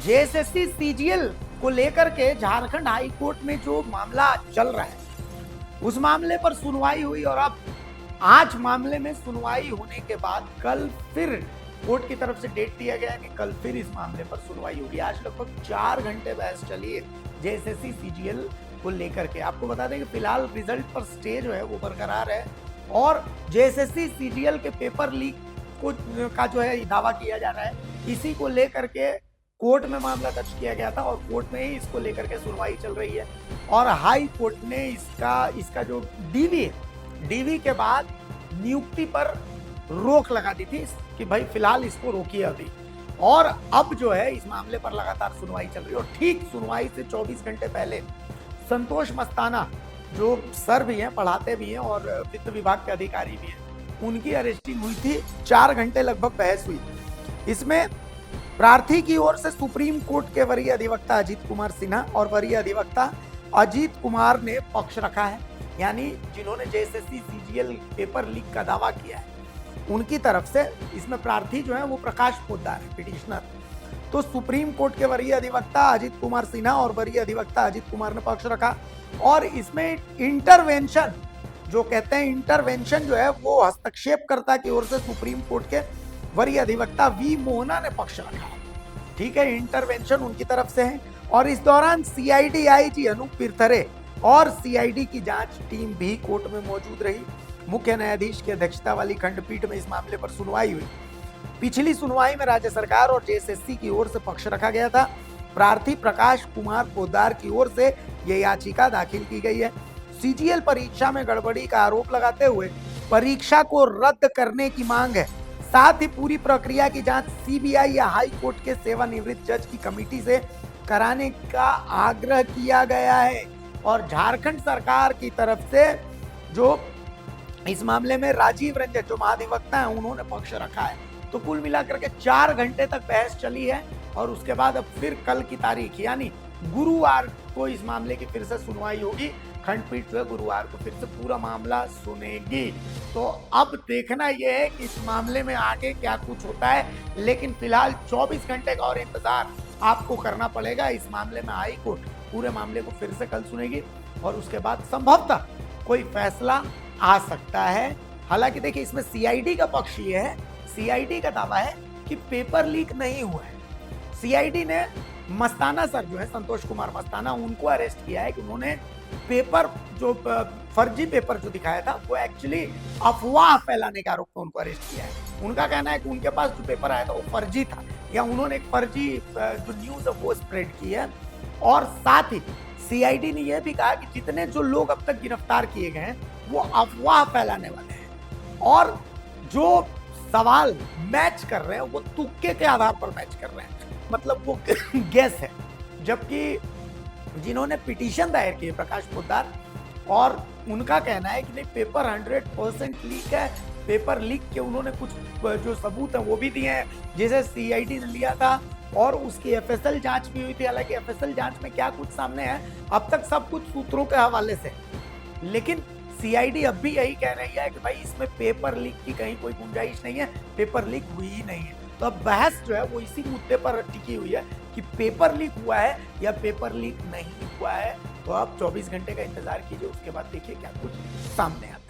JSSC CGL को लेकर के झारखंड हाई कोर्ट में जो मामला चल रहा है, उस मामले पर सुनवाई हुई और अब आज मामले में सुनवाई होने के बाद कल फिर कोर्ट की तरफ से डेट दिया गया है कि कल फिर इस मामले पर सुनवाई होगी। आज लगभग 4 घंटे बहस चली है जेएसएससी सीजीएल को लेकर के। आपको बता दें कि फिलहाल रिजल्ट पर स्टे जो है वो बरकरार है और जेएसएससी सीजीएल के पेपर लीक का जो है दावा किया जा रहा है, इसी को लेकर के कोर्ट में मामला दर्ज किया गया था और कोर्ट में ही इसको लेकर के सुनवाई चल रही है। और हाई कोर्ट ने इसका जो डीवी के बाद नियुक्ति पर रोक लगा दी थी कि भाई फिलहाल इसको रोकिए अभी। और अब जो है इस मामले पर लगातार सुनवाई चल रही है और ठीक सुनवाई से 24 घंटे पहले संतोष मस्ताना, जो सर भी हैं, पढ़ाते भी हैं और वित्त विभाग के अधिकारी भी हैं, उनकी अरेस्टिंग हुई थी। 4 घंटे लगभग बहस हुई। इसमें प्रार्थी की ओर से सुप्रीम कोर्ट के वरीय अधिवक्ता अजीत कुमार सिन्हा और वरीय अधिवक्ता अजीत कुमार ने पक्ष रखा है, यानी जिन्होंने जेएसएससी सीजीएल पेपर लीक का दावा किया है उनकी तरफ से। इसमें प्रार्थी जो है वो प्रकाश पोद्दार है, पिटिशनर। तो सुप्रीम कोर्ट के वरीय अधिवक्ता अजीत कुमार सिन्हा और वरीय अधिवक्ता अजीत कुमार ने पक्ष रखा और इसमें इंटरवेंशन जो कहते हैं, इंटरवेंशन जो है वो हस्तक्षेपकर्ता की ओर से सुप्रीम कोर्ट के वरीय अधिवक्ता वी मोहना ने पक्ष रखा। ठीक है, इंटरवेंशन उनकी तरफ से है। और इस दौरान सीआईडी आईजी अनूप पिरथरे और सीआईडी की जांच टीम भी कोर्ट में मौजूद रही। मुख्य न्यायाधीश की अध्यक्षता वाली खंडपीठ में इस मामले पर सुनवाई हुई। पिछली सुनवाई में राज्य सरकार और जेएसएससी की ओर से पक्ष रखा गया था। प्रार्थी प्रकाश कुमार पोद्दार की ओर से यह याचिका दाखिल की गई है। सीजीएल परीक्षा में गड़बड़ी का आरोप लगाते हुए परीक्षा को रद्द करने की मांग है। साथ ही पूरी प्रक्रिया की जांच सीबीआई या हाई कोर्ट के सेवानिवृत्त जज की कमेटी से कराने का आग्रह किया गया है। और झारखंड सरकार की तरफ से जो इस मामले में राजीव रंजन जो महाधिवक्ता है उन्होंने पक्ष रखा है। तो कुल मिलाकर के 4 घंटे तक बहस चली है और उसके बाद अब फिर कल की तारीख यानी गुरुवार को इस मामले की फिर से सुनवाई होगी। खंडपीठ जो है गुरुवार को फिर से पूरा मामला सुनेगी। तो अब देखना यह है कि इस मामले में आगे क्या कुछ होता है, लेकिन फिलहाल 24 घंटे का और इंतजार आपको करना पड़ेगा। इस मामले में हाई कोर्ट पूरे मामले को फिर से कल सुनेगी और उसके बाद संभवतः कोई फैसला आ सकता है। हालांकि देखिए, इसमें सीआईडी का पक्ष ये है, सीआईडी का दावा है कि पेपर लीक नहीं हुआ है। सीआईडी ने मस्ताना सर जो है, संतोष कुमार मस्ताना, उनको अरेस्ट किया है कि उन्होंने पेपर जो फर्जी पेपर जो दिखाया था वो एक्चुअली अफवाह फैलाने के आरोप में उनको अरेस्ट किया है। उनका कहना है कि उनके पास जो पेपर आया था वो फर्जी था या उन्होंने एक फर्जी जो न्यूज है वो स्प्रेड की है। और साथ ही सीआईडी ने यह भी कहा कि जितने जो लोग अब तक गिरफ्तार किए गए हैं वो अफवाह फैलाने वाले हैं और जो सवाल मैच कर रहे हैं वो तुक्के के आधार पर मैच कर रहे हैं, मतलब वो गैस है। जबकि जिन्होंने पिटीशन दायर की है प्रकाश पोद्दार, और उनका कहना है कि नहीं, पेपर 100% लीक है। पेपर लीक के उन्होंने कुछ जो सबूत है वो भी दिए हैं, जिसे सीआईडी ने लिया था और उसकी एफएसएल जांच भी हुई थी। हालांकि एफएसएल जांच में क्या कुछ सामने है अब तक सब कुछ सूत्रों के हवाले से, लेकिन सीआईडी अब भी यही कह रही है कि भाई इसमें पेपर लीक की कहीं कोई गुंजाइश नहीं है, पेपर लीक हुई ही नहीं है। तो अब बहस जो है वो इसी मुद्दे पर टिकी हुई है कि पेपर लीक हुआ है या पेपर लीक नहीं हुआ है। तो आप 24 घंटे का इंतजार कीजिए, उसके बाद देखिए क्या कुछ सामने आता है।